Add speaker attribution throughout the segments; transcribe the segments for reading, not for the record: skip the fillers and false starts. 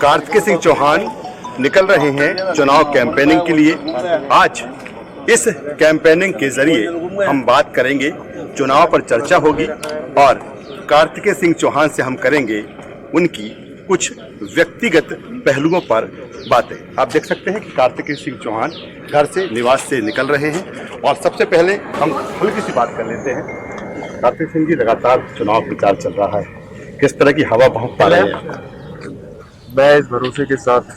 Speaker 1: कार्तिकेय सिंह चौहान निकल रहे हैं चुनाव कैंपेनिंग के लिए। आज इस कैंपेनिंग के जरिए हम बात करेंगे, चुनाव पर चर्चा होगी और कार्तिकेय सिंह चौहान से हम करेंगे उनकी कुछ व्यक्तिगत पहलुओं पर बातें। आप देख सकते हैं कि कार्तिकेय सिंह चौहान घर से, निवास से निकल रहे हैं और सबसे पहले हम हल्की सी बात कर लेते हैं। कार्तिकेय सिंह जी, लगातार चुनाव प्रचार चल रहा है, किस तरह की हवा बहुत पा रही है?
Speaker 2: मैं इस भरोसे के साथ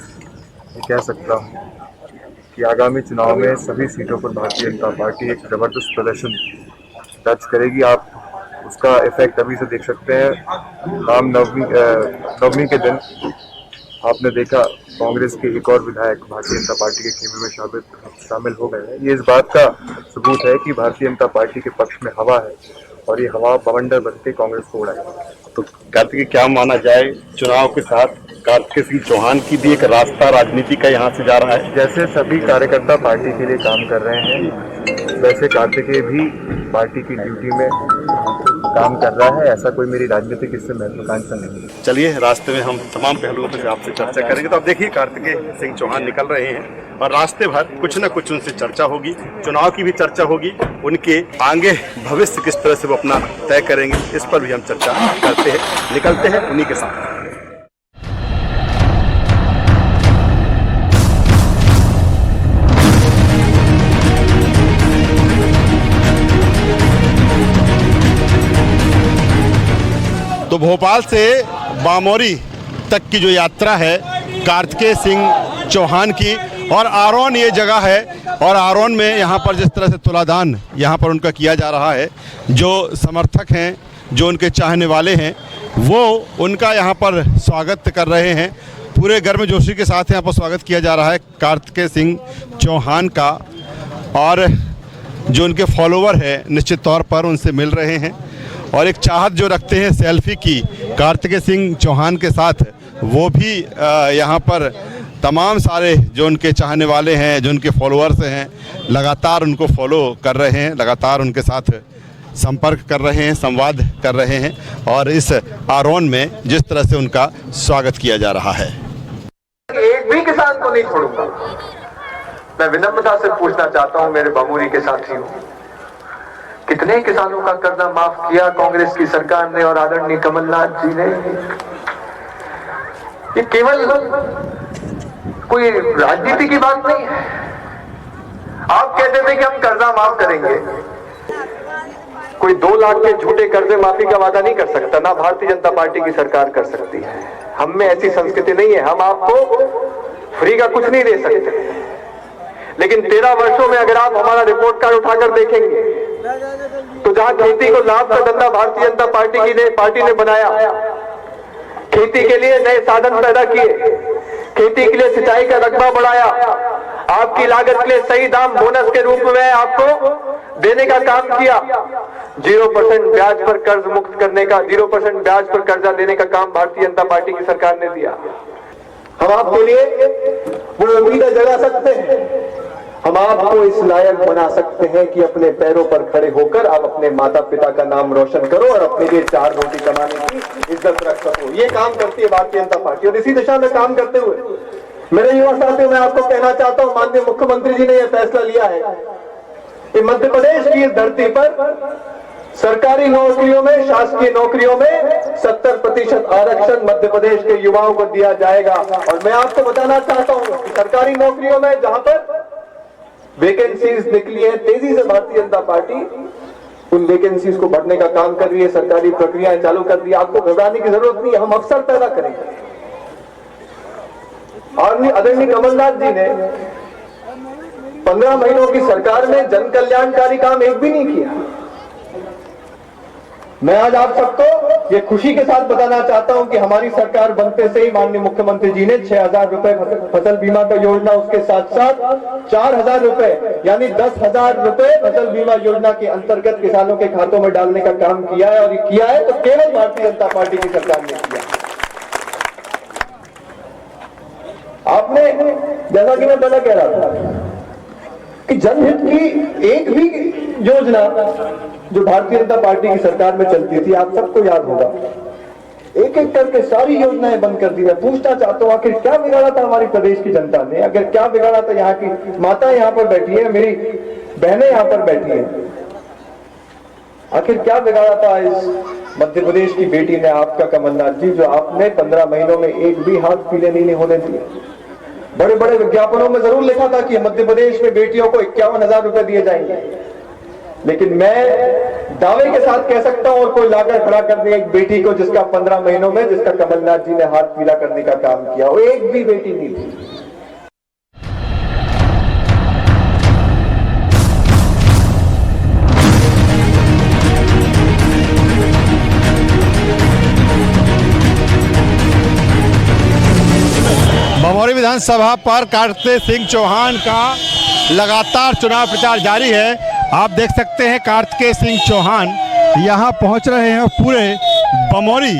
Speaker 2: ये कह सकता हूँ कि आगामी चुनाव में सभी सीटों पर भारतीय जनता पार्टी एक जबरदस्त प्रदर्शन दर्ज करेगी। आप उसका इफेक्ट अभी से देख सकते हैं। नवमी के दिन आपने देखा कांग्रेस के एक और विधायक भारतीय जनता पार्टी के खेमे में शामिल हो गए हैं। ये इस बात का सबूत है कि भारतीय जनता पार्टी के पक्ष में हवा है और ये हवा बवंडर बनते कांग्रेस को उड़ाएगी।
Speaker 1: तो कार्तिकेय, क्या माना जाए, चुनाव के साथ कार्तिकेय सिंह चौहान की भी एक रास्ता राजनीति का यहाँ से जा रहा है?
Speaker 2: जैसे सभी कार्यकर्ता पार्टी के लिए काम कर रहे हैं, वैसे कार्तिकेय भी पार्टी की ड्यूटी में काम कर रहा है। ऐसा कोई मेरी राजनीतिक इससे महत्वाकांक्षा नहीं है।
Speaker 1: चलिए, रास्ते में हम तमाम पहलुओं पर आपसे चर्चा करेंगे। तो आप देखिए, कार्तिकेय सिंह चौहान निकल रहे हैं और रास्ते भर कुछ न कुछ उनसे चर्चा होगी, चुनाव की भी चर्चा होगी, उनके आगे भविष्य किस तरह से वो अपना तय करेंगे, इस पर भी हम चर्चा करते हैं। निकलते हैं उन्हीं के साथ। तो भोपाल से बामोरी तक की जो यात्रा है कार्तिकेय सिंह चौहान की, और आरोन ये जगह है और आरोन में यहाँ पर जिस तरह से तुलादान यहाँ पर उनका किया जा रहा है, जो समर्थक हैं, जो उनके चाहने वाले हैं, वो उनका यहाँ पर स्वागत कर रहे हैं। पूरे गर्मजोशी के साथ यहाँ पर स्वागत किया जा रहा है कार्तिकेय सिंह चौहान का, और जो उनके फॉलोवर हैं निश्चित तौर पर उनसे मिल रहे हैं और एक चाहत जो रखते हैं सेल्फी की कार्तिकेय सिंह चौहान के साथ, वो भी यहाँ पर तमाम सारे जो उनके चाहने वाले हैं, जो उनके फॉलोअर्स हैं, लगातार उनको फॉलो कर रहे हैं, लगातार उनके साथ संपर्क कर रहे हैं, संवाद कर रहे हैं और इस आरोन में जिस तरह से उनका स्वागत किया जा रहा है।
Speaker 3: एक भी किसान को नहीं छोड़ूंगा। मैं विनम्रता से पूछना चाहता हूं मेरे बामूरी के साथियों, कितने किसानों का कर्जा माफ किया कांग्रेस की सरकार ने और आदरणीय कमलनाथ जी ने? ये केवल कोई राजनीति की बात नहीं है। आप कहते थे कि हम कर्जा माफ करेंगे, कोई 2 लाख के झूठे कर्जे माफी का वादा नहीं कर सकता, ना भारतीय जनता पार्टी की सरकार कर सकती है। हम में ऐसी संस्कृति नहीं है। हम आपको फ्री का कुछ नहीं दे सकते, लेकिन 13 वर्षों में अगर आप हमारा रिपोर्ट कार्ड उठाकर देखेंगे तो जहां खेती को लाभ का धंधा भारतीय जनता पार्टी ने बनाया, खेती के लिए नए साधन पैदा किए, खेती के लिए सिंचाई का रकबा बढ़ाया, आपकी लागत के लिए सही दाम बोनस के रूप में आपको देने का काम किया, 0% ब्याज पर कर्ज मुक्त करने का, 0% ब्याज पर कर्जा देने का काम भारतीय जनता पार्टी की सरकार ने दिया। हम आपके लिए वो उम्मीदें जगा सकते हैं, हम आपको इस लायक बना सकते हैं कि अपने पैरों पर खड़े होकर आप अपने माता पिता का नाम रोशन करो और अपने लिए 4 रोटी कमाने की इज्जत रख सको। ये काम करती है भारतीय जनता पार्टी और इसी दिशा में काम करते हुए मेरे युवा साथियों, मैं आपको कहना चाहता हूं, माननीय मुख्यमंत्री जी ने यह फैसला लिया है कि मध्य प्रदेश की धरती पर सरकारी नौकरियों में, शासकीय नौकरियों में 70% आरक्षण मध्य प्रदेश के युवाओं को दिया जाएगा। और मैं आपको बताना चाहता हूं कि सरकारी नौकरियों में जहां पर वैकेंसीज निकली है, तेजी से भारतीय जनता पार्टी उन वैकेंसीज को भरने का काम कर रही है, सरकारी प्रक्रियाएं चालू कर दी है। आपको घबराने की जरूरत नहीं है, हम अवसर पैदा करेंगे। और आदरणीय कमलनाथ जी ने 15 महीनों की सरकार में जन कल्याणकारी काम एक भी नहीं किया। मैं आज आप सबको ये खुशी के साथ बताना चाहता हूं कि हमारी सरकार बनते से ही माननीय मुख्यमंत्री जी ने 6,000 रुपए फसल बीमा का योजना, उसके साथ साथ 4,000 रुपए यानी 10,000 रुपए फसल बीमा योजना के अंतर्गत किसानों के खातों में डालने का काम किया है। और ये किया है तो केवल भारतीय जनता पार्टी की सरकार ने किया। आपने, जैसा कि मैं पहले कह रहा था कि जनहित की एक भी योजना जो भारतीय जनता पार्टी की सरकार में चलती थी, आप सबको याद होगा एक एक करके सारी योजनाएं बंद कर दी। मैं पूछना चाहता हूं आखिर क्या बिगाड़ा था हमारी प्रदेश की जनता ने? अगर क्या बिगाड़ा था, यहाँ की माता यहाँ पर बैठी है, मेरी बहनें यहाँ पर बैठी हैं, आखिर क्या बिगाड़ा था इस मध्य प्रदेश की बेटी ने, आपका कमलनाथ जी, जो आपने 15 महीनों में एक भी हाथ पीले नहीं होने दिए? बड़े बड़े विज्ञापनों में जरूर लिखा था कि मध्य प्रदेश में बेटियों को 51,000 रुपए दिए जाएंगे, लेकिन मैं दावे के साथ कह सकता हूं और कोई लाकर खड़ा कर दे एक बेटी को जिसका 15 महीनों में, जिसका कमलनाथ जी ने हाथ पीला करने का काम किया, वो एक भी बेटी नहीं थी।
Speaker 1: बमोरी विधानसभा पर कार्तिक सिंह चौहान का लगातार चुनाव प्रचार जारी है। आप देख सकते हैं कार्तिक सिंह चौहान यहां पहुंच रहे हैं और पूरे बमोरी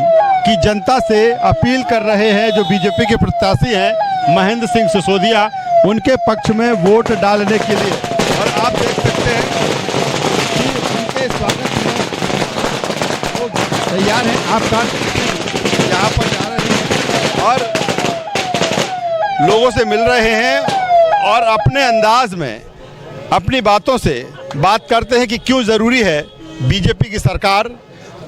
Speaker 1: की जनता से अपील कर रहे हैं, जो बीजेपी के प्रत्याशी हैं महेंद्र सिंह सिसोदिया, उनके पक्ष में वोट डालने के लिए। और आप देख सकते हैं कि उनके स्वागत में वो तैयार हैं। आप कार्तिक यहाँ पर जा रहे हैं और लोगों से मिल रहे हैं और अपने अंदाज में अपनी बातों से बात करते हैं कि क्यों ज़रूरी है बीजेपी की सरकार,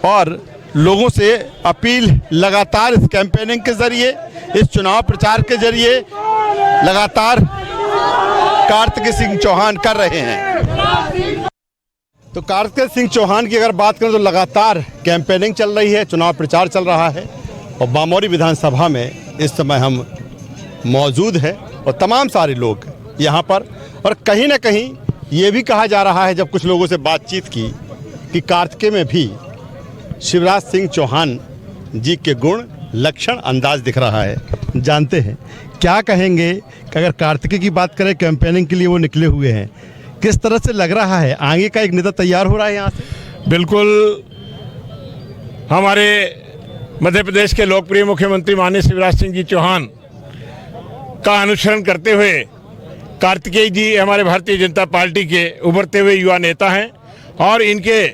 Speaker 1: और लोगों से अपील लगातार इस कैंपेनिंग के ज़रिए, इस चुनाव प्रचार के ज़रिए लगातार कार्तिक सिंह चौहान कर रहे हैं। तो कार्तिक सिंह चौहान की अगर बात करें तो लगातार कैंपेनिंग चल रही है, चुनाव प्रचार चल रहा है और बमोरी विधानसभा में इस समय हम मौजूद है और तमाम सारे लोग यहाँ पर, और कहीं ना कहीं ये भी कहा जा रहा है जब कुछ लोगों से बातचीत की कि कार्तिकेय में भी शिवराज सिंह चौहान जी के गुण, लक्षण, अंदाज दिख रहा है। जानते हैं क्या कहेंगे कि अगर कार्तिकेय की बात करें, कैंपेनिंग के लिए वो निकले हुए हैं, किस तरह से लग रहा है आगे का एक नेता तैयार हो रहा है यहाँ से?
Speaker 4: बिल्कुल, हमारे मध्य प्रदेश के लोकप्रिय मुख्यमंत्री माननीय शिवराज सिंह जी चौहान का अनुसरण करते हुए कार्तिकेय जी हमारे भारतीय जनता पार्टी के उभरते हुए युवा नेता हैं और इनके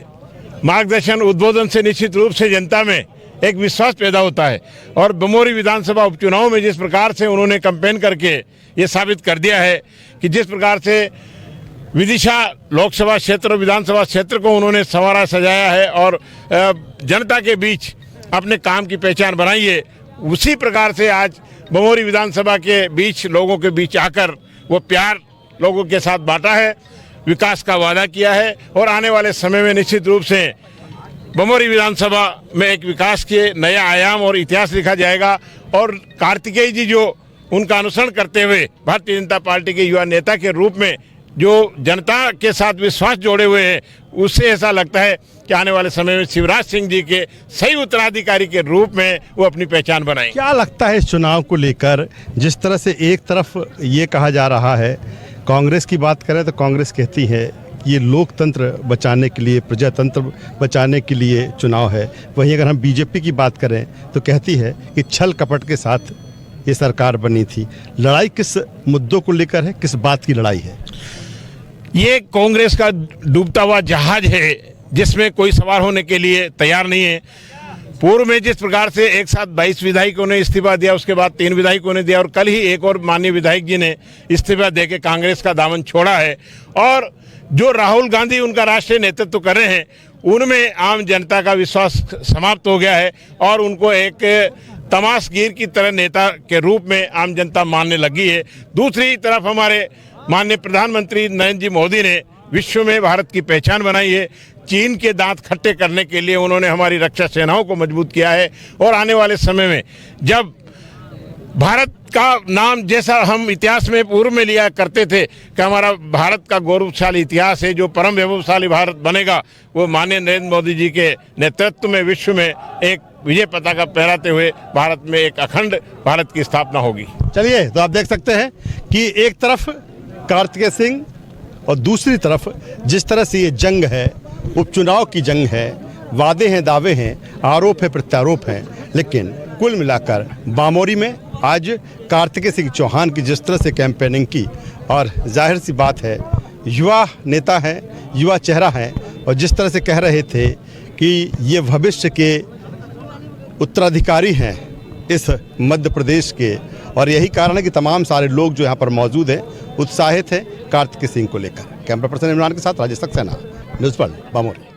Speaker 4: मार्गदर्शन, उद्बोधन से निश्चित रूप से जनता में एक विश्वास पैदा होता है। और बमोरी विधानसभा उपचुनाव में जिस प्रकार से उन्होंने कैंपेन करके ये साबित कर दिया है कि जिस प्रकार से विदिशा लोकसभा क्षेत्र और विधानसभा क्षेत्र को उन्होंने संवारा सजाया है और जनता के बीच अपने काम की पहचान बनाई है, उसी प्रकार से आज बमोरी विधानसभा के बीच, लोगों के बीच आकर वो प्यार लोगों के साथ बांटा है, विकास का वादा किया है और आने वाले समय में निश्चित रूप से बमोरी विधानसभा में एक विकास के नया आयाम और इतिहास लिखा जाएगा। और कार्तिकेय जी जो उनका अनुसरण करते हुए भारतीय जनता पार्टी के युवा नेता के रूप में जो जनता के साथ विश्वास जोड़े हुए हैं, उससे ऐसा लगता है कि आने वाले समय में शिवराज सिंह जी के सही उत्तराधिकारी के रूप में वो अपनी पहचान बनाएंगे।
Speaker 1: क्या लगता है इस चुनाव को लेकर, जिस तरह से एक तरफ ये कहा जा रहा है, कांग्रेस की बात करें तो कांग्रेस कहती है ये लोकतंत्र बचाने के लिए, प्रजातंत्र बचाने के लिए चुनाव है, वहीं अगर हम बीजेपी की बात करें तो कहती है कि छल कपट के साथ ये सरकार बनी थी। लड़ाई किस मुद्दों को लेकर है, किस बात की लड़ाई है?
Speaker 4: ये कांग्रेस का डूबता हुआ जहाज है जिसमें कोई सवार होने के लिए तैयार नहीं है। पूर्व में जिस प्रकार से एक साथ 22 विधायकों ने इस्तीफा दिया, उसके बाद 3 विधायकों ने दिया और कल ही एक और माननीय विधायक जी ने इस्तीफा देके कांग्रेस का दामन छोड़ा है। और जो राहुल गांधी उनका राष्ट्रीय नेतृत्व कर रहे हैं, उनमें आम जनता का विश्वास समाप्त हो गया है और उनको एक तमाशगीर की तरह नेता के रूप में आम जनता मानने लगी है। दूसरी तरफ हमारे माननीय प्रधानमंत्री नरेंद्र जी मोदी ने विश्व में भारत की पहचान बनाई है। चीन के दांत खट्टे करने के लिए उन्होंने हमारी रक्षा सेनाओं को मजबूत किया है और आने वाले समय में जब भारत का नाम जैसा हम इतिहास में पूर्व में लिया करते थे कि हमारा भारत का गौरवशाली इतिहास है, जो परम वैभवशाली भारत बनेगा, वो माननीय नरेंद्र मोदी जी के नेतृत्व में विश्व में एक विजय पताका फहराते हुए भारत में एक अखंड भारत की स्थापना होगी।
Speaker 1: चलिए, तो आप देख सकते हैं कि एक तरफ कार्तिकेय सिंह और दूसरी तरफ जिस तरह से ये जंग है, उपचुनाव की जंग है, वादे हैं, दावे हैं, आरोप है, प्रत्यारोप हैं, लेकिन कुल मिलाकर बामोरी में आज कार्तिकेय सिंह चौहान की जिस तरह से कैंपेनिंग की, और जाहिर सी बात है युवा नेता हैं, युवा चेहरा हैं, और जिस तरह से कह रहे थे कि ये भविष्य के उत्तराधिकारी हैं इस मध्य प्रदेश के, और यही कारण है कि तमाम सारे लोग जो यहाँ पर मौजूद हैं उत्साहित हैं कार्तिकेय सिंह को लेकर। कैमरा पर्सन इमरान के साथ राजेश सक्सेना, न्यूज़ वर्ल्ड, बामोरी।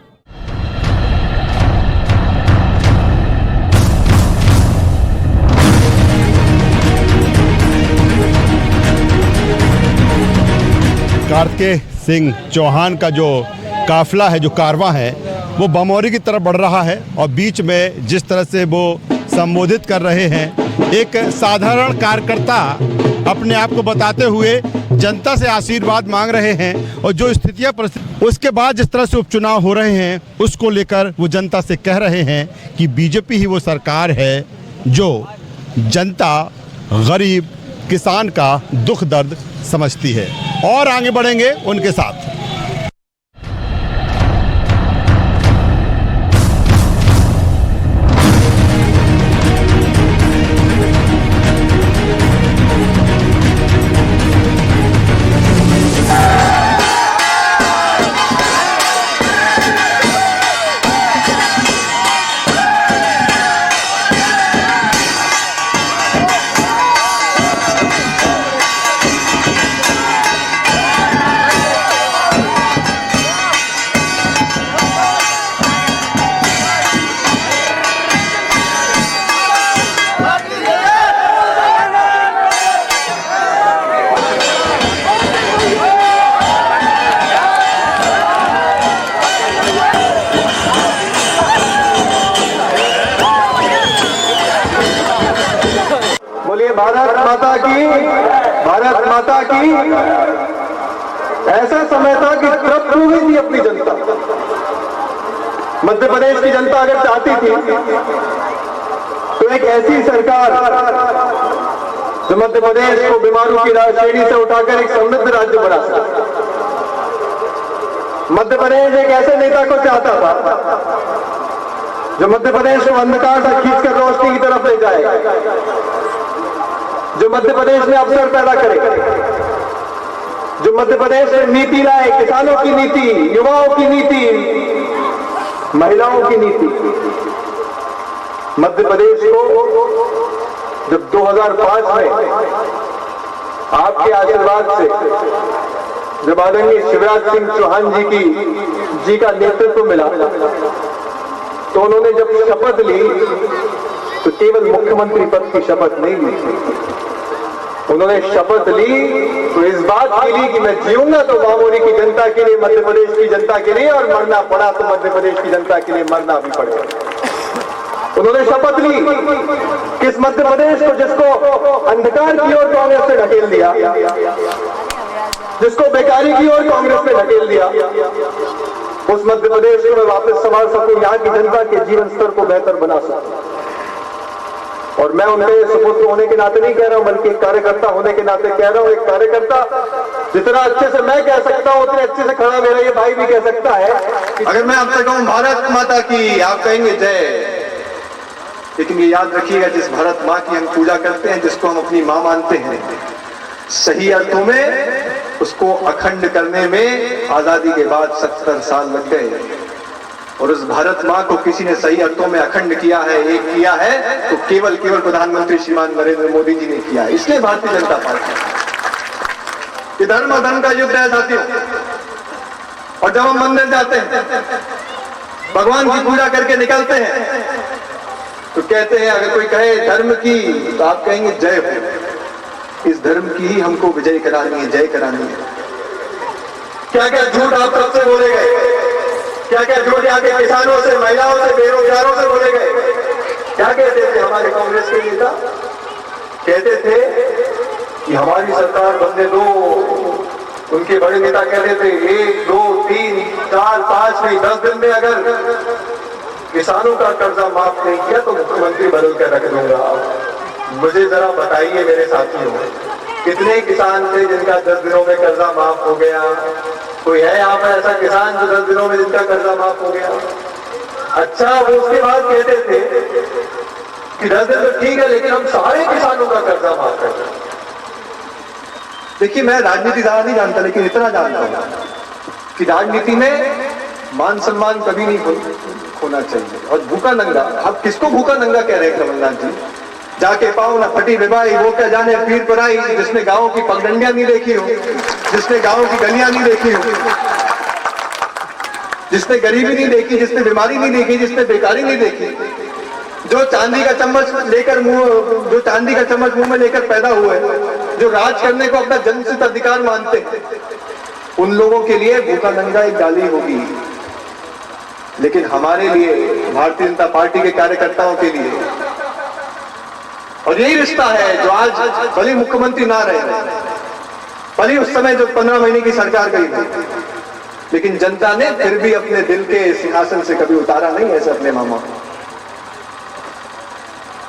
Speaker 1: कार्तिकेय सिंह चौहान का जो काफिला है, जो कारवां है, वो बामोरी की तरफ बढ़ रहा है और बीच में जिस तरह से वो संबोधित कर रहे हैं, एक साधारण कार्यकर्ता अपने आप को बताते हुए जनता से आशीर्वाद मांग रहे हैं, और जो स्थितियां उसके बाद जिस तरह से उपचुनाव हो रहे हैं उसको लेकर वो जनता से कह रहे हैं कि बीजेपी ही वो सरकार है जो जनता, गरीब, किसान का दुख दर्द समझती है, और आगे बढ़ेंगे उनके साथ।
Speaker 3: भारत माता की। ऐसा समय था कि तृप्त हो गई थी अपनी जनता। मध्य प्रदेश की जनता अगर चाहती थी तो एक ऐसी सरकार जो मध्य प्रदेश को बीमारों की श्रेणी से उठाकर एक समृद्ध राज्य बना सके। मध्य प्रदेश एक ऐसे नेता को चाहता था जो मध्य प्रदेश को अंधकार से खींचकर रोशनी की तरफ ले जाए, जो मध्य प्रदेश में अवसर पैदा करे, जो मध्य प्रदेश में नीति लाए, किसानों की नीति, युवाओं की नीति, महिलाओं की नीति। मध्य प्रदेश को जब 2005 में आपके आशीर्वाद से जब आदरणीय शिवराज सिंह चौहान जी का नेतृत्व मिला, तो उन्होंने जब शपथ ली तो केवल मुख्यमंत्री पद की शपथ नहीं ली, उन्होंने शपथ ली तो इस बात की ली कि मैं जीऊंगा तो बामोरी की जनता के लिए, मध्य प्रदेश की जनता के लिए, और मरना पड़ा तो मध्य प्रदेश की जनता के लिए मरना भी पड़ेगा। उन्होंने शपथ ली किस मध्य प्रदेश को जिसको अंधकार की ओर कांग्रेस ने ढकेल दिया, जिसको बेकारी की ओर कांग्रेस ने ढकेल दिया, उस मध्य प्रदेश को मैं वापस संभाल सकूं, यहाँ की जनता के जीवन स्तर को बेहतर बना सकूं। और मैं उनके सुपुत्र होने के नाते नहीं कह रहा हूं, बल्कि एक कार्यकर्ता होने के नाते कह रहा हूं। एक कार्यकर्ता जितना अच्छे से मैं कह सकता हूं उतने अच्छे से खड़ा मेरा ये भाई भी कह सकता है।
Speaker 5: अगर मैं आपसे कहूं भारत माता की, आप कहेंगे जय, लेकिन ये याद रखिएगा जिस भारत माँ की हम पूजा करते हैं, जिसको हम अपनी माँ मानते हैं, सही अर्थों में उसको अखंड करने में आजादी के बाद 70 साल लग गए, और उस भारत माँ को किसी ने सही अर्थों में अखंड किया है, एक किया है, तो केवल प्रधानमंत्री श्रीमान नरेंद्र मोदी जी ने किया है। इसलिए भारतीय जनता पार्टी, ये धर्म और धर्म का युद्ध है साथियों। और जब हम मंदिर जाते हैं, भगवान की पूजा करके निकलते हैं, तो कहते हैं, अगर कोई कहे धर्म की, तो आप कहेंगे जय हो। इस धर्म की ही हमको विजय करानी है, जय करानी है। क्या क्या झूठ आप सबसे बोले गए, क्या क्या झूठ यहाँ के किसानों से, महिलाओं से, बेरोजगारों से बोले गए। क्या कहते थे हमारे कांग्रेस के नेता? कहते थे कि हमारी सरकार बनने दो। उनके बड़े नेता कहते थे 1, 2, 3, 4, 5 नहीं 10 दिन में अगर किसानों का कर्जा माफ नहीं किया तो मुख्यमंत्री बदल कर रख दूंगा। मुझे जरा बताइए मेरे साथियों, कितने किसान थे जिनका 10 दिनों में कर्जा माफ हो गया? कोई है यहाँ पर ऐसा किसान जो 10 दिनों में जिनका कर्जा माफ हो गया? अच्छा, वो उसके बाद कहते थे कि 10 दिन तो ठीक है, लेकिन हम सारे किसानों का कर्जा माफ कर दें। देखिए, मैं राजनीति ज्यादा नहीं जानता, लेकिन इतना जानता हूं कि राजनीति में मान सम्मान कभी नहीं होना चाहिए। और भूखा नंगा, आप किसको भूखा नंगा कह रहे हैं कमलनाथ जी? जाके पाओ ना फटी विवाही, वो क्या जाने पीर पर आई, जिसने गाँव की पगडंडियां नहीं देखी हो, जिसने गाँव की गलियां नहीं देखी हो, जिसने गरीबी नहीं देखी, जिसने बीमारी नहीं देखी, जिसने बेकारी नहीं देखी, जो चांदी का चम्मच मुंह में लेकर पैदा हुए, जो राज करने को अपना जन्मसिद्ध अधिकार मानते हैं, उन लोगों के लिए भूखा नंगा एक गाली होगी। लेकिन हमारे लिए, भारतीय जनता पार्टी के कार्यकर्ताओं के लिए, और यही रिश्ता है जो आज भले मुख्यमंत्री ना रहे, भले उस समय जो 15 महीने की सरकार गई थी, लेकिन जनता ने फिर भी अपने दिल के सिंहासन से कभी उतारा नहीं ऐसे अपने मामा को।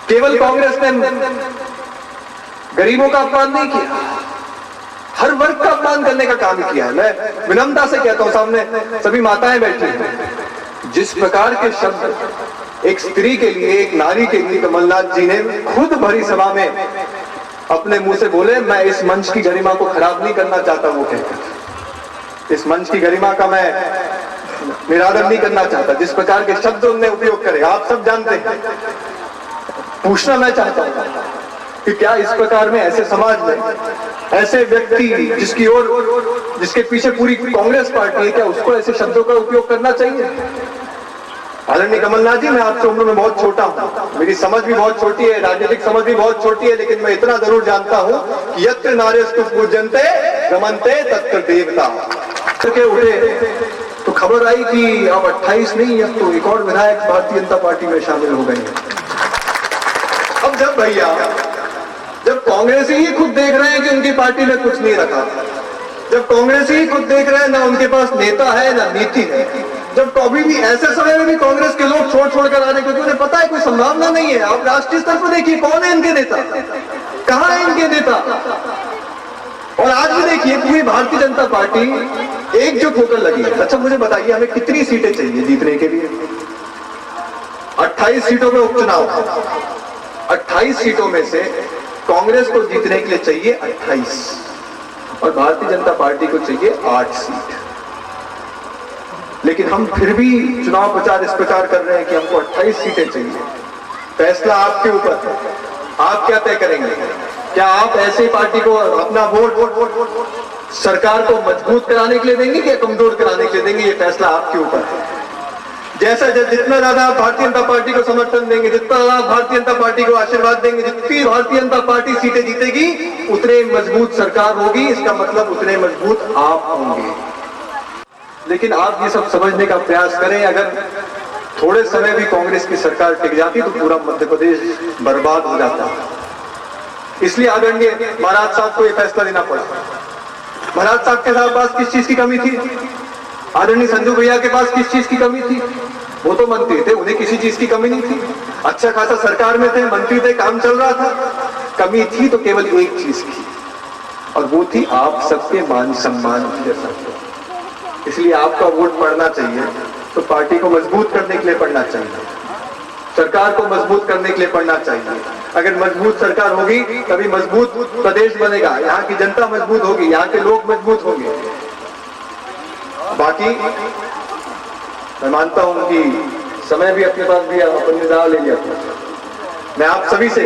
Speaker 5: केवल कांग्रेस ने गरीबों का अपमान नहीं किया, हर वर्ग का अपमान करने का काम किया है। मैं विनम्रता से कहता हूं, सामने सभी माताएं बैठी हैं, जिस प्रकार के शब्द एक स्त्री के लिए, एक नारी के लिए कमलनाथ जी ने खुद भरी सभा में अपने मुंह से बोले, मैं इस मंच की गरिमा को खराब नहीं करना चाहता, वो कहते, इस मंच की गरिमा का मैं निरादर नहीं करना चाहता। जिस प्रकार के शब्द उन्होंने उपयोग करे आप सब जानते हैं। पूछना मैं चाहता हूं कि क्या इस प्रकार में ऐसे समाज में ऐसे व्यक्ति जिसके पीछे पूरी कांग्रेस पार्टी है, क्या उसको ऐसे शब्दों का उपयोग करना चाहिए? आदरणीय कमलनाथ जी, मैं आपसे उम्र में बहुत छोटा हूं, मेरी समझ भी बहुत छोटी है, राजनीतिक समझ भी बहुत छोटी है, लेकिन मैं इतना जरूर जानता हूं कि यत्र नार्यस्तु पूज्यन्ते रमन्ते तत्र देवता के उठे तो खबर आई कि अब 28 नहीं, अब तो एक और विधायक भारतीय जनता पार्टी में शामिल हो गए हैं। अब जब कांग्रेस ही खुद देख रहे हैं कि उनकी पार्टी में कुछ नहीं रखा, जब कांग्रेस ही खुद देख रहे हैं ना उनके पास नेता है ना नीति है, जब कभी भी ऐसे समय में भी कांग्रेस के लोग छोड़ कर आ रहे, क्योंकि उन्हें पता है कोई संभावना नहीं है। आप राष्ट्रीय स्तर पर देखिए कौन है इनके नेता, कहां है इनके नेता। और आज भी देखिए पूरी भारतीय जनता पार्टी एकजुट होकर लगी है। अच्छा मुझे बताइए, हमें कितनी सीटें चाहिए जीतने के लिए? 28 सीटों में उपचुनाव, 28 सीटों में से कांग्रेस को जीतने के लिए चाहिए 28 और भारतीय जनता पार्टी को चाहिए 8 सीट। लेकिन हम फिर भी चुनाव प्रचार इस प्रकार कर रहे हैं कि हमको 28 सीटें चाहिए। फैसला आपके ऊपर है, आप क्या तय करेंगे? क्या आप ऐसी पार्टी को अपना वोट सरकार को मजबूत कराने के लिए देंगे या कमजोर कराने के लिए देंगे? ये फैसला आपके ऊपर है। जैसा जितना ज्यादा आप भारतीय जनता पार्टी को समर्थन देंगे, जितना ज्यादा आप भारतीय जनता पार्टी को आशीर्वाद देंगे, जितनी भारतीय जनता पार्टी सीटें जीतेगी उतने मजबूत सरकार होगी, इसका मतलब उतने मजबूत आप होंगे। लेकिन आप ये सब समझने का प्रयास करें, अगर थोड़े समय भी कांग्रेस की सरकार टिक जाती तो पूरा मध्य प्रदेश बर्बाद हो जाता। इसलिए आदरणीय महाराज साहब को यह फैसला लेना पड़ा। महाराज साहब के पास किस चीज की कमी थी? आदरणीय संजू भैया के पास किस चीज की कमी थी? वो तो मंत्री थे, उन्हें किसी चीज की कमी नहीं थी, अच्छा खासा सरकार में थे, मंत्री थे, काम चल रहा था। कमी थी तो केवल एक चीज की, और वो थी आप सबके मान सम्मान की। इसलिए आपका वोट पड़ना चाहिए तो पार्टी को मजबूत करने के लिए पड़ना चाहिए, सरकार को मजबूत करने के लिए पड़ना चाहिए। अगर मजबूत सरकार होगी तभी मजबूत प्रदेश बनेगा, यहाँ की जनता मजबूत होगी, यहाँ के लोग मजबूत होंगे। बाकी मैं मानता हूं कि समय भी अपने पास भी अपन ने दाव ले लिया। मैं आप सभी से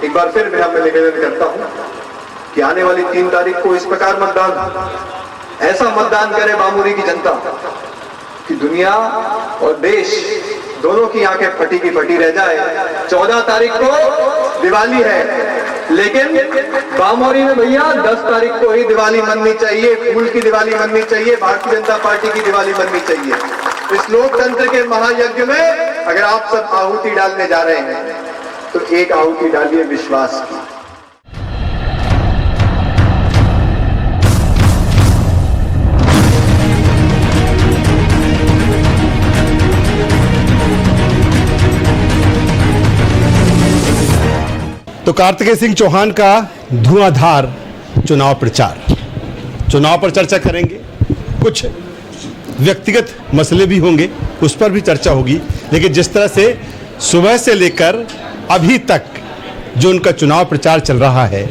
Speaker 5: एक बार फिर मैं निवेदन करता हूं कि आने वाली 3 तारीख को इस प्रकार मतदान, ऐसा मतदान करे बामुरी की जनता कि दुनिया और देश दोनों की आंखें फटी की फटी रह जाए। 14 तारीख को दिवाली है, लेकिन बामोरी में भैया 10 तारीख को ही दिवाली मननी चाहिए, फूल की दिवाली मननी चाहिए, भारतीय जनता पार्टी की दिवाली मननी चाहिए। इस लोकतंत्र के महायज्ञ में अगर आप सब आहुति डालने जा रहे हैं तो एक आहुति डालिए विश्वास की।
Speaker 1: तो कार्तिकेय सिंह चौहान का धुआंधार चुनाव पर चर्चा करेंगे। कुछ व्यक्तिगत मसले भी होंगे, उस पर भी चर्चा होगी। लेकिन जिस तरह से सुबह से लेकर अभी तक जो उनका चुनाव प्रचार चल रहा है,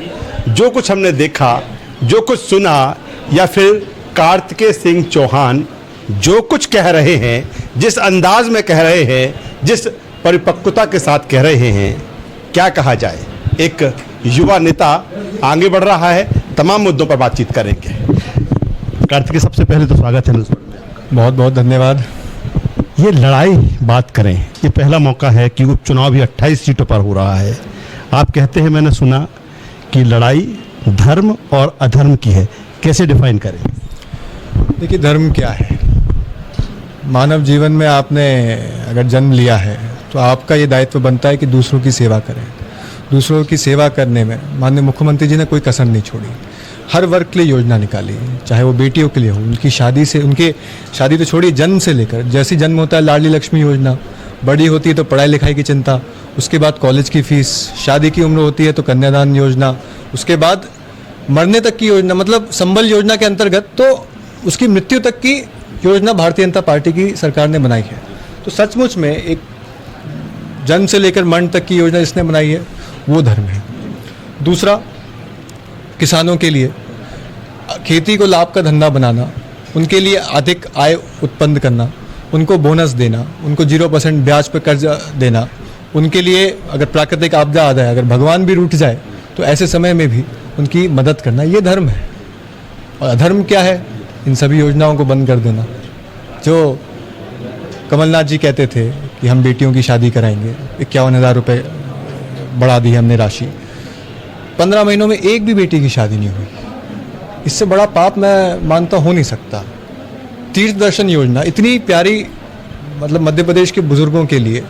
Speaker 1: जो कुछ हमने देखा, जो कुछ सुना, या फिर कार्तिकेय सिंह चौहान जो कुछ कह रहे हैं, जिस अंदाज में कह रहे हैं, जिस परिपक्वता के साथ कह रहे हैं, क्या कहा जाए, एक युवा नेता आगे बढ़ रहा है। तमाम मुद्दों पर बातचीत करेंगे। कार्तिक, सबसे पहले तो स्वागत है।
Speaker 6: बहुत बहुत धन्यवाद।
Speaker 1: ये लड़ाई बात करें, ये पहला मौका है कि उपचुनाव भी 28 सीटों पर हो रहा है। आप कहते हैं, मैंने सुना कि लड़ाई धर्म और अधर्म की है, कैसे डिफाइन करें?
Speaker 6: देखिए, धर्म क्या है? मानव जीवन में आपने अगर जन्म लिया है तो आपका ये दायित्व बनता है कि दूसरों की सेवा करें। दूसरों की सेवा करने में माननीय मुख्यमंत्री जी ने कोई कसर नहीं छोड़ी। हर वर्ग के लिए योजना निकाली, चाहे वो बेटियों के लिए हो, उनकी शादी से, उनके शादी तो छोड़िए, जन्म से लेकर, जैसी जन्म होता है लाडली लक्ष्मी योजना, बड़ी होती है तो पढ़ाई लिखाई की चिंता, उसके बाद कॉलेज की फीस, शादी की उम्र होती है तो कन्यादान योजना, उसके बाद मरने तक की योजना, मतलब संबल योजना के अंतर्गत तो उसकी मृत्यु तक की योजना भारतीय जनता पार्टी की सरकार ने बनाई है। तो सचमुच में एक जन्म से लेकर मरण तक की योजना जिसने बनाई है वो धर्म है। दूसरा, किसानों के लिए खेती को लाभ का धंधा बनाना, उनके लिए अधिक आय उत्पन्न करना, उनको बोनस देना, उनको 0% ब्याज पर कर्जा देना, उनके लिए अगर प्राकृतिक आपदा आ जाए, अगर भगवान भी रूठ जाए तो ऐसे समय में भी उनकी मदद करना, ये धर्म है। और अधर्म क्या है? इन सभी योजनाओं को बंद कर देना। जो कमलनाथ जी कहते थे कि हम बेटियों की शादी कराएंगे, 51,000 रुपये बढ़ा दी हमने राशि, 15 महीनों में एक भी बेटी की शादी नहीं हुई। इससे बड़ा पाप मैं मानता हो नहीं सकता। तीर्थ दर्शन योजना इतनी प्यारी, मतलब मध्य प्रदेश के बुजुर्गों के लिए,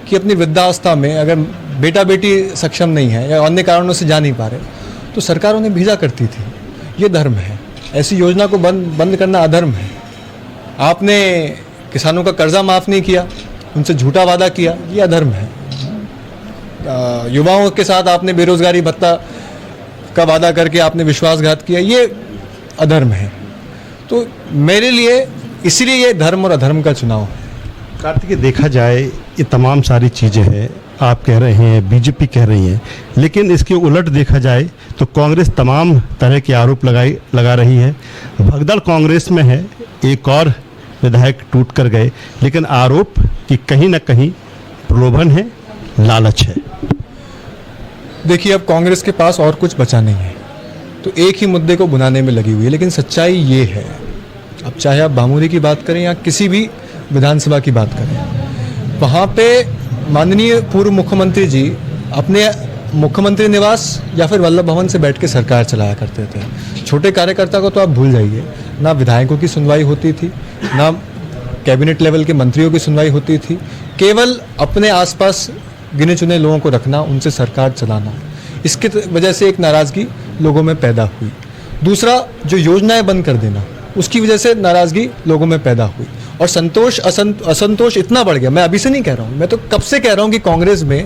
Speaker 6: कि अपनी वृद्धावस्था में अगर बेटा बेटी सक्षम नहीं है या अन्य कारणों से जा नहीं पा रहे तो सरकार उन्हें भेजा करती थी। ये धर्म है। ऐसी योजना को बंद करना अधर्म है। आपने किसानों का कर्जा माफ़ नहीं किया, उनसे झूठा वादा किया, ये अधर्म है। युवाओं के साथ आपने बेरोजगारी भत्ता का वादा करके आपने विश्वासघात किया, ये अधर्म है। तो मेरे लिए इसलिए ये धर्म और अधर्म का चुनाव है।
Speaker 1: कार्तिक, देखा जाए ये तमाम सारी चीज़ें हैं, आप कह रहे हैं, बीजेपी कह रही है, लेकिन इसके उलट देखा जाए तो कांग्रेस तमाम तरह के आरोप लगा रही है। भगदड़ कांग्रेस में है, एक और विधायक टूट कर गए, लेकिन आरोप कि कहीं ना कहीं प्रलोभन है, लालच है।
Speaker 6: देखिए, अब कांग्रेस के पास और कुछ बचा नहीं है, तो एक ही मुद्दे को बुनाने में लगी हुई है। लेकिन सच्चाई ये है, अब चाहे आप भामोरी की बात करें या किसी भी विधानसभा की बात करें, वहाँ पे माननीय पूर्व मुख्यमंत्री जी अपने मुख्यमंत्री निवास या फिर वल्लभ भवन से बैठ के सरकार चलाया करते थे। छोटे कार्यकर्ता को तो आप भूल जाइए, ना विधायकों की सुनवाई होती थी, ना कैबिनेट लेवल के मंत्रियों की सुनवाई होती थी। केवल अपने आसपास गिने चुने लोगों को रखना, उनसे सरकार चलाना, इसकी वजह से एक नाराज़गी लोगों में पैदा हुई। दूसरा, जो योजनाएं बंद कर देना, उसकी वजह से नाराज़गी लोगों में पैदा हुई और असंतोष इतना बढ़ गया। मैं अभी से नहीं कह रहा हूँ, मैं तो कब से कह रहा हूँ कि कांग्रेस में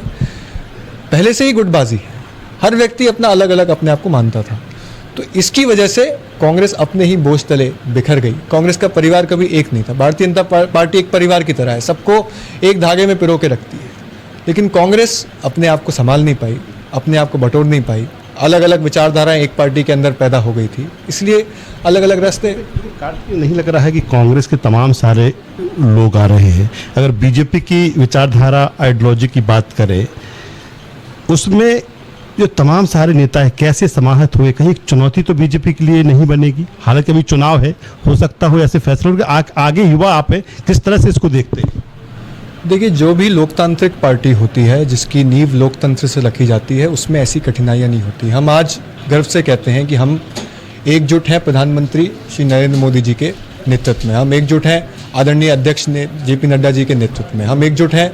Speaker 6: पहले से ही गुटबाजी है। हर व्यक्ति अपना अलग अलग अपने आप को मानता था, तो इसकी वजह से कांग्रेस अपने ही बोझ तले बिखर गई। कांग्रेस का परिवार कभी एक नहीं था। भारतीय जनता पार्टी एक परिवार की तरह है, सबको एक धागे में पिरो के रखती है, लेकिन कांग्रेस अपने आप को संभाल नहीं पाई, अपने आप को बटोर नहीं पाई। अलग अलग विचारधाराएं एक पार्टी के अंदर पैदा हो गई थी, इसलिए अलग अलग रास्ते।
Speaker 1: नहीं लग रहा है कि कांग्रेस के तमाम सारे लोग आ रहे हैं? अगर बीजेपी की विचारधारा, आइडियोलॉजी की बात करें, उसमें जो तमाम सारे नेता है कैसे समाहित हुए? कहीं चुनौती तो बीजेपी के लिए नहीं बनेगी? हालांकि अभी चुनाव है, हो सकता हो ऐसे फैसलों आगे युवा आप है, किस तरह से इसको देखते हैं?
Speaker 6: देखिए, जो भी लोकतांत्रिक पार्टी होती है, जिसकी नींव लोकतंत्र से रखी जाती है, उसमें ऐसी कठिनाइयाँ नहीं होती। हम आज गर्व से कहते हैं कि हम एकजुट हैं प्रधानमंत्री श्री नरेंद्र मोदी जी के नेतृत्व में, हम एकजुट हैं आदरणीय अध्यक्ष JP नड्डा जी के नेतृत्व में, हम एकजुट हैं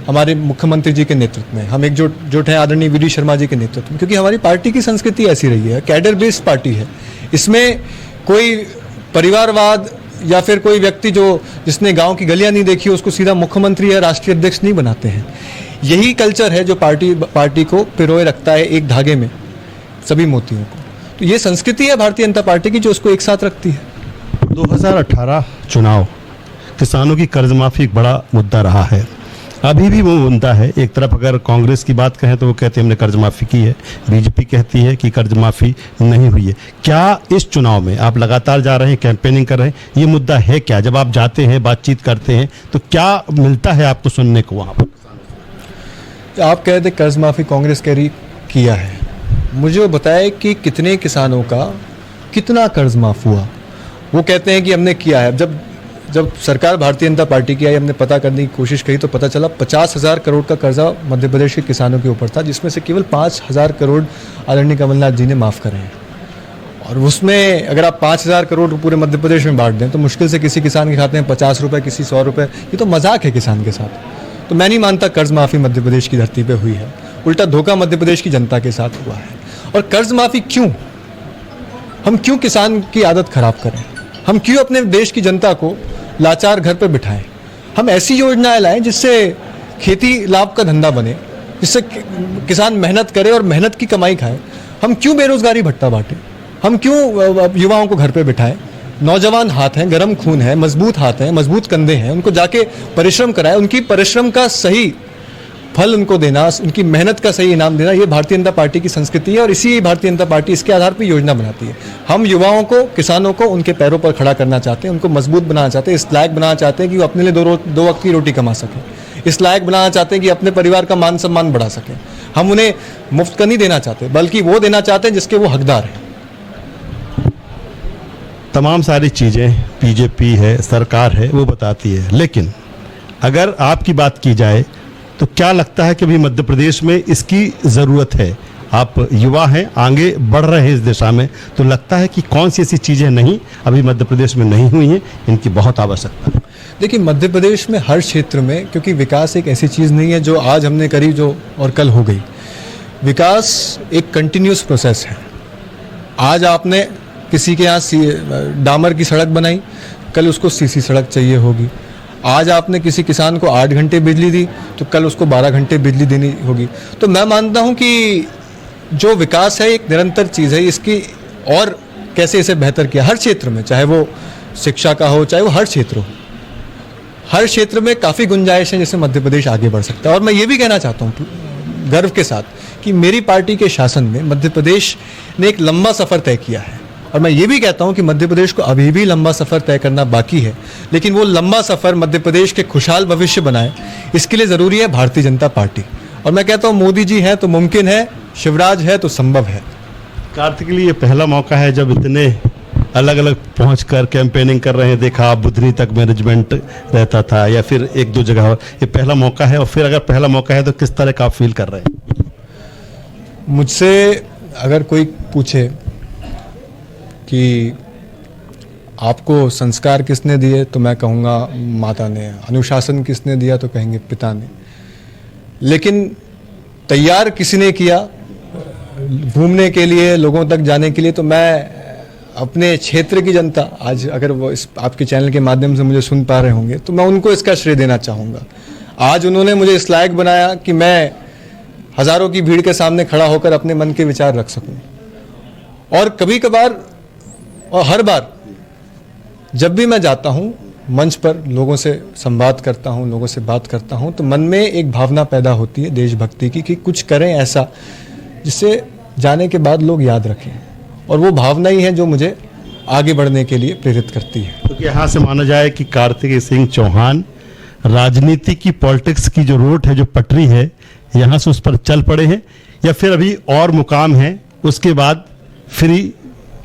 Speaker 6: हमारे मुख्यमंत्री जी के नेतृत्व में, हम एकजुट हैं आदरणीय VD शर्मा जी के नेतृत्व में, क्योंकि हमारी पार्टी की संस्कृति ऐसी रही है, कैडर बेस्ड पार्टी है। इसमें कोई परिवारवाद या फिर कोई व्यक्ति जिसने गांव की गलियां नहीं देखी उसको सीधा मुख्यमंत्री या राष्ट्रीय अध्यक्ष नहीं बनाते हैं। यही कल्चर है जो पार्टी को पिरोए रखता है एक धागे में सभी मोतियों को। तो ये संस्कृति है भारतीय जनता पार्टी की जो उसको एक साथ रखती है।
Speaker 1: 2018 चुनाव, किसानों की कर्ज माफी एक बड़ा मुद्दा रहा है। अभी भी वो मुद्दा है। एक तरफ अगर कांग्रेस की बात कहें तो वो कहते हैं हमने कर्ज माफ़ी की है, बीजेपी कहती है कि कर्ज माफ़ी नहीं हुई है। क्या इस चुनाव में आप लगातार जा रहे हैं, कैंपेनिंग कर रहे हैं, ये मुद्दा है क्या? जब आप जाते हैं, बातचीत करते हैं तो क्या मिलता है आपको सुनने को वहाँ पर?
Speaker 6: आप कह रहे थे कर्ज माफ़ी कांग्रेस कह रही किया है, मुझे वो बताए कि कितने किसानों का कितना कर्ज माफ़ हुआ। वो कहते हैं कि हमने किया है। जब सरकार भारतीय जनता पार्टी की आई, हमने पता करने की कोशिश की तो पता चला 50,000 करोड़ का कर्जा मध्य प्रदेश के किसानों के ऊपर था, जिसमें से केवल 5,000 करोड़ आदरणीय कमलनाथ जी ने माफ़ करे हैं। और उसमें अगर आप 5,000 करोड़ पूरे मध्य प्रदेश में बांट दें तो मुश्किल से किसी किसान के खाते में 50 रुपये, किसी 100 रुपये। ये तो मजाक है किसान के साथ। तो मैं नहीं मानता कर्ज माफ़ी मध्य प्रदेश की धरती पर हुई है, उल्टा धोखा मध्य प्रदेश की जनता के साथ हुआ है। और कर्ज माफ़ी क्यों? हम क्यों किसान की आदत खराब करें? हम क्यों अपने देश की जनता को लाचार घर पर बिठाएं? हम ऐसी योजनाएं लाएं जिससे खेती लाभ का धंधा बने, जिससे किसान मेहनत करे और मेहनत की कमाई खाए। हम क्यों बेरोजगारी भत्ता बांटें? हम क्यों युवाओं को घर पे बिठाएं? नौजवान हाथ हैं, गर्म खून है, मजबूत हाथ हैं, मजबूत कंधे हैं, उनको जाके परिश्रम कराएं, उनकी परिश्रम का सही फल उनको देना, उनकी मेहनत का सही इनाम देना, ये भारतीय जनता पार्टी की संस्कृति है। और इसी भारतीय जनता पार्टी इसके आधार पर योजना बनाती है। हम युवाओं को, किसानों को उनके पैरों पर खड़ा करना चाहते हैं, उनको मजबूत बनाना चाहते हैं, इस लायक बनाना चाहते हैं कि वो अपने लिए दो वक्त की रोटी कमा सकें, इस लायक बनाना चाहते हैं कि अपने परिवार का मान सम्मान बढ़ा सकें। हम उन्हें मुफ्त का नहीं देना चाहते, बल्कि वो देना चाहते हैं जिसके वो हकदार हैं।
Speaker 1: तमाम सारी चीज़ें बीजेपी है, सरकार है, वो बताती है, लेकिन अगर आपकी बात की जाए तो क्या लगता है कि अभी मध्य प्रदेश में इसकी ज़रूरत है? आप युवा हैं, आगे बढ़ रहे हैं इस दिशा में, तो लगता है कि कौन सी ऐसी चीज़ें नहीं अभी मध्य प्रदेश में नहीं हुई हैं, इनकी बहुत आवश्यकता है?
Speaker 6: देखिए, मध्य प्रदेश में हर क्षेत्र में, क्योंकि विकास एक ऐसी चीज़ नहीं है जो आज हमने करी जो और कल हो गई। विकास एक कंटिन्यूस प्रोसेस है। आज आपने किसी के यहाँ डामर की सड़क बनाई, कल उसको सीसी सड़क चाहिए होगी। आज आपने किसी किसान को 8 घंटे बिजली दी तो कल उसको 12 घंटे बिजली देनी होगी। तो मैं मानता हूँ कि जो विकास है एक निरंतर चीज़ है, इसकी और कैसे इसे बेहतर किया हर क्षेत्र में, चाहे वो शिक्षा का हो, चाहे वो हर क्षेत्र हो, हर क्षेत्र में काफ़ी गुंजाइश है जिससे मध्य प्रदेश आगे बढ़ सकता है। और मैं ये भी कहना चाहता हूँ गर्व के साथ कि मेरी पार्टी के शासन में मध्य प्रदेश ने एक लंबा सफ़र तय किया है। और मैं ये भी कहता हूं कि मध्य प्रदेश को अभी भी लंबा सफ़र तय करना बाकी है, लेकिन वो लंबा सफ़र मध्य प्रदेश के खुशहाल भविष्य बनाए, इसके लिए ज़रूरी है भारतीय जनता पार्टी। और मैं कहता हूं मोदी जी हैं तो मुमकिन है, शिवराज है तो संभव है।
Speaker 1: कार्तिक के लिए पहला मौका है जब इतने अलग अलग पहुंचकर कैंपेनिंग कर रहे हैं। देखा आप बुधनी तक मैनेजमेंट रहता था या फिर 1-2 जगह, ये पहला मौका है। और फिर अगर पहला मौका है तो किस तरह का आप फील कर रहे हैं?
Speaker 6: मुझसे अगर कोई पूछे कि आपको संस्कार किसने दिए तो मैं कहूँगा माता ने, अनुशासन किसने दिया तो कहेंगे पिता ने, लेकिन तैयार किसी ने किया घूमने के लिए, लोगों तक जाने के लिए, तो मैं अपने क्षेत्र की जनता, आज अगर वो इस आपके चैनल के माध्यम से मुझे सुन पा रहे होंगे तो मैं उनको इसका श्रेय देना चाहूँगा। आज उन्होंने मुझे इस लायक बनाया कि मैं हज़ारों की भीड़ के सामने खड़ा होकर अपने मन के विचार रख सकूँ। और कभी कभार और हर बार जब भी मैं जाता हूँ मंच पर, लोगों से संवाद करता हूँ, लोगों से बात करता हूँ, तो मन में एक भावना पैदा होती है देशभक्ति की कि कुछ करें ऐसा जिससे जाने के बाद लोग याद रखें। और वो भावना ही है जो मुझे आगे बढ़ने के लिए प्रेरित करती है।
Speaker 1: क्योंकि यहाँ से माना जाए कि कार्तिकेय सिंह चौहान राजनीति की, पॉलिटिक्स की जो रूट है, जो पटरी है, यहाँ से उस पर चल पड़े हैं, या फिर अभी और मुकाम है, उसके बाद फिर ही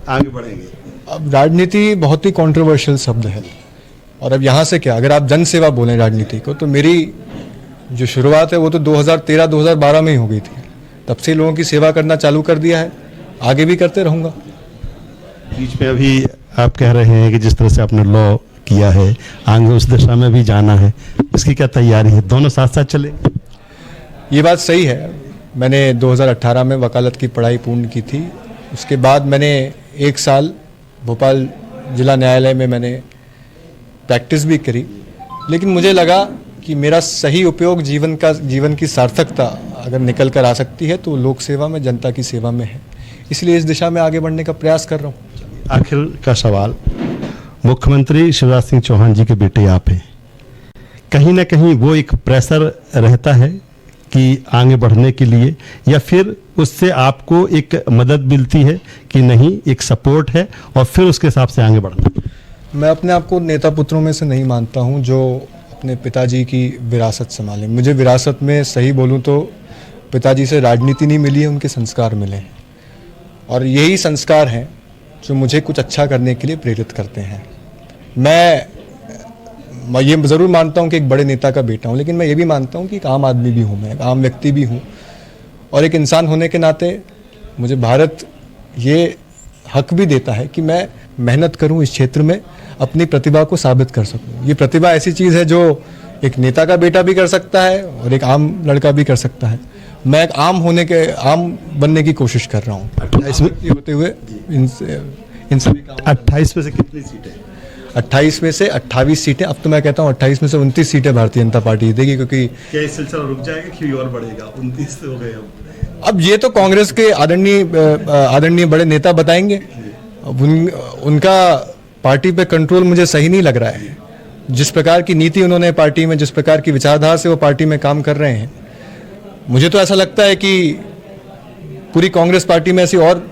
Speaker 1: आगे बढ़ेंगे?
Speaker 6: अब राजनीति बहुत ही कंट्रोवर्शियल शब्द है, और अब यहाँ से क्या, अगर आप जन सेवा बोलें राजनीति को, तो मेरी जो शुरुआत है वो तो 2013-2012 में ही हो गई थी। तब से लोगों की सेवा करना चालू कर दिया है, आगे भी करते रहूँगा।
Speaker 1: बीच में अभी आप कह रहे हैं कि जिस तरह से आपने लॉ किया है, आगे उस दिशा में भी जाना है, इसकी क्या तैयारी है? दोनों साथ साथ चलेंगे?
Speaker 6: ये बात सही है। मैंने 2018 में वकालत की पढ़ाई पूर्ण की थी। उसके बाद मैंने 1 साल भोपाल जिला न्यायालय में मैंने प्रैक्टिस भी करी, लेकिन मुझे लगा कि मेरा सही उपयोग जीवन की सार्थकता अगर निकल कर आ सकती है तो लोक सेवा में, जनता की सेवा में है। इसलिए इस दिशा में आगे बढ़ने का प्रयास कर रहा हूँ।
Speaker 1: आखिर का सवाल, मुख्यमंत्री शिवराज सिंह चौहान जी के बेटे आप हैं,
Speaker 7: कहीं ना कहीं वो एक प्रेशर रहता है कि आगे बढ़ने के लिए, या फिर उससे आपको एक मदद मिलती है कि नहीं, एक सपोर्ट है और फिर उसके हिसाब से आगे बढ़ना?
Speaker 6: मैं अपने आप को नेता पुत्रों में से नहीं मानता हूं जो अपने पिताजी की विरासत संभाले। मुझे विरासत में सही बोलूं तो पिताजी से राजनीति नहीं मिली है, उनके संस्कार मिले हैं, और यही संस्कार हैं जो मुझे कुछ अच्छा करने के लिए प्रेरित करते हैं। मैं ये ज़रूर मानता हूं कि एक बड़े नेता का बेटा हूं, लेकिन मैं ये भी मानता हूं कि एक आम आदमी भी हूं, मैं एक आम व्यक्ति भी हूं, और एक इंसान होने के नाते मुझे भारत ये हक भी देता है कि मैं मेहनत करूं इस क्षेत्र में, अपनी प्रतिभा को साबित कर सकूं। ये प्रतिभा ऐसी चीज़ है जो एक नेता का बेटा भी कर सकता है और एक आम लड़का भी कर सकता है। मैं एक आम बनने की कोशिश कर रहा हूँ। इसमें होते हुए इन सभी
Speaker 7: 28 में से कितनी सीटें?
Speaker 6: 28 में से 28 सीटें। अब तो मैं कहता हूँ 28 में से 29 सीटें भारतीय जनता पार्टी देगी, क्योंकि
Speaker 7: क्या ये सिलसिला रुक जाएगा कि और बढ़ेगा? 29 हो गए
Speaker 6: अब ये तो कांग्रेस के आदरणीय बड़े नेता बताएंगे। अब उनका पार्टी पे कंट्रोल मुझे सही नहीं लग रहा है। जिस प्रकार की नीति उन्होंने पार्टी में, जिस प्रकार की विचारधारा से वो पार्टी में काम कर रहे हैं, मुझे तो ऐसा लगता है कि पूरी कांग्रेस पार्टी में ऐसी और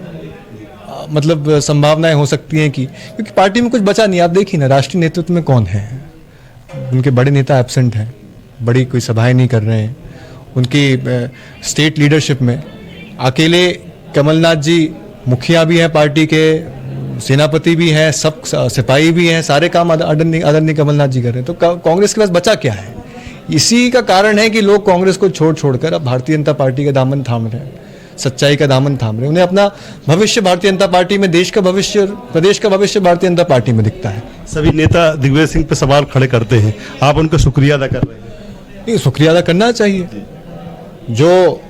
Speaker 6: मतलब संभावनाएं हो सकती हैं कि, क्योंकि पार्टी में कुछ बचा नहीं। आप देखिए ना, राष्ट्रीय नेतृत्व में कौन है? उनके बड़े नेता एब्सेंट हैं, बड़ी कोई सभाएं नहीं कर रहे हैं। उनकी स्टेट लीडरशिप में अकेले कमलनाथ जी मुखिया भी हैं पार्टी के, सेनापति भी हैं, सब सिपाही भी हैं, सारे काम आदरणीय कमलनाथ जी कर रहे हैं। तो कांग्रेस के पास बचा क्या है? इसी का कारण है कि लोग कांग्रेस को छोड़कर अब भारतीय जनता पार्टी का दामन थाम रहे हैं, सच्चाई का दामन थाम रहे हैं। उन्हें अपना भविष्य भारतीय जनता पार्टी में, देश का भविष्य, प्रदेश का भविष्य भारतीय जनता पार्टी में दिखता है।
Speaker 7: सभी नेता दिग्विजय सिंह पे सवाल खड़े करते हैं, आप उनका शुक्रिया अदा कर रहे हैं?
Speaker 6: नहीं, शुक्रिया अदा करना चाहिए। जो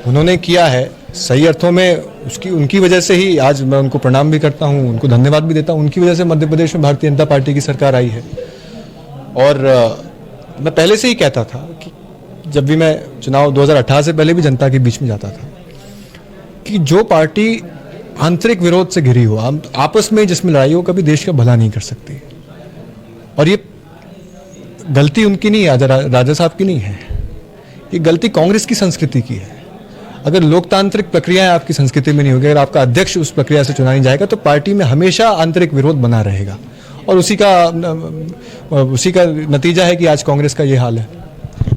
Speaker 6: उन्होंने किया है सही अर्थों में, उनकी वजह से ही आज मैं उनको प्रणाम भी करता हूं, उनको धन्यवाद भी देता हूं। उनकी वजह से मध्य प्रदेश में भारतीय जनता पार्टी की सरकार आई है। और मैं पहले से ही कहता था कि जब भी मैं चुनाव 2018 से पहले भी जनता के बीच में जाता था कि जो पार्टी आंतरिक विरोध से घिरी हो, आपस में जिसमें लड़ाई हो, कभी देश का भला नहीं कर सकती। और ये गलती उनकी नहीं है, राजा साहब की नहीं है, ये गलती कांग्रेस की संस्कृति की है। अगर लोकतांत्रिक प्रक्रियाएं आपकी संस्कृति में नहीं होगी, अगर आपका अध्यक्ष उस प्रक्रिया से चुना नहीं जाएगा, तो पार्टी में हमेशा आंतरिक विरोध बना रहेगा। और उसी का नतीजा है कि आज कांग्रेस का ये हाल है।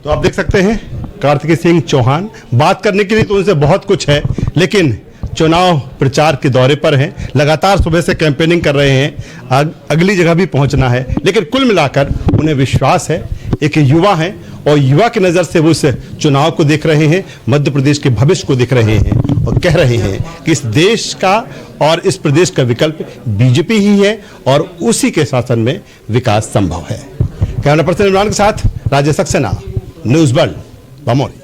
Speaker 1: तो आप देख सकते हैं कार्तिकेय सिंह चौहान, बात करने के लिए तो उनसे बहुत कुछ है, लेकिन चुनाव प्रचार के दौरे पर हैं, लगातार सुबह से कैंपेनिंग कर रहे हैं, अगली जगह भी पहुंचना है, लेकिन कुल मिलाकर उन्हें विश्वास है, एक युवा हैं और युवा की नज़र से वो इस चुनाव को देख रहे हैं, मध्य प्रदेश के भविष्य को देख रहे हैं और कह रहे हैं कि इस देश का और इस प्रदेश का विकल्प बीजेपी ही है और उसी के शासन में विकास संभव है। कैमरा पर्सन इमरान के साथ राजेश सक्सेना, न्यूज़ वर्ल्ड, बमौली।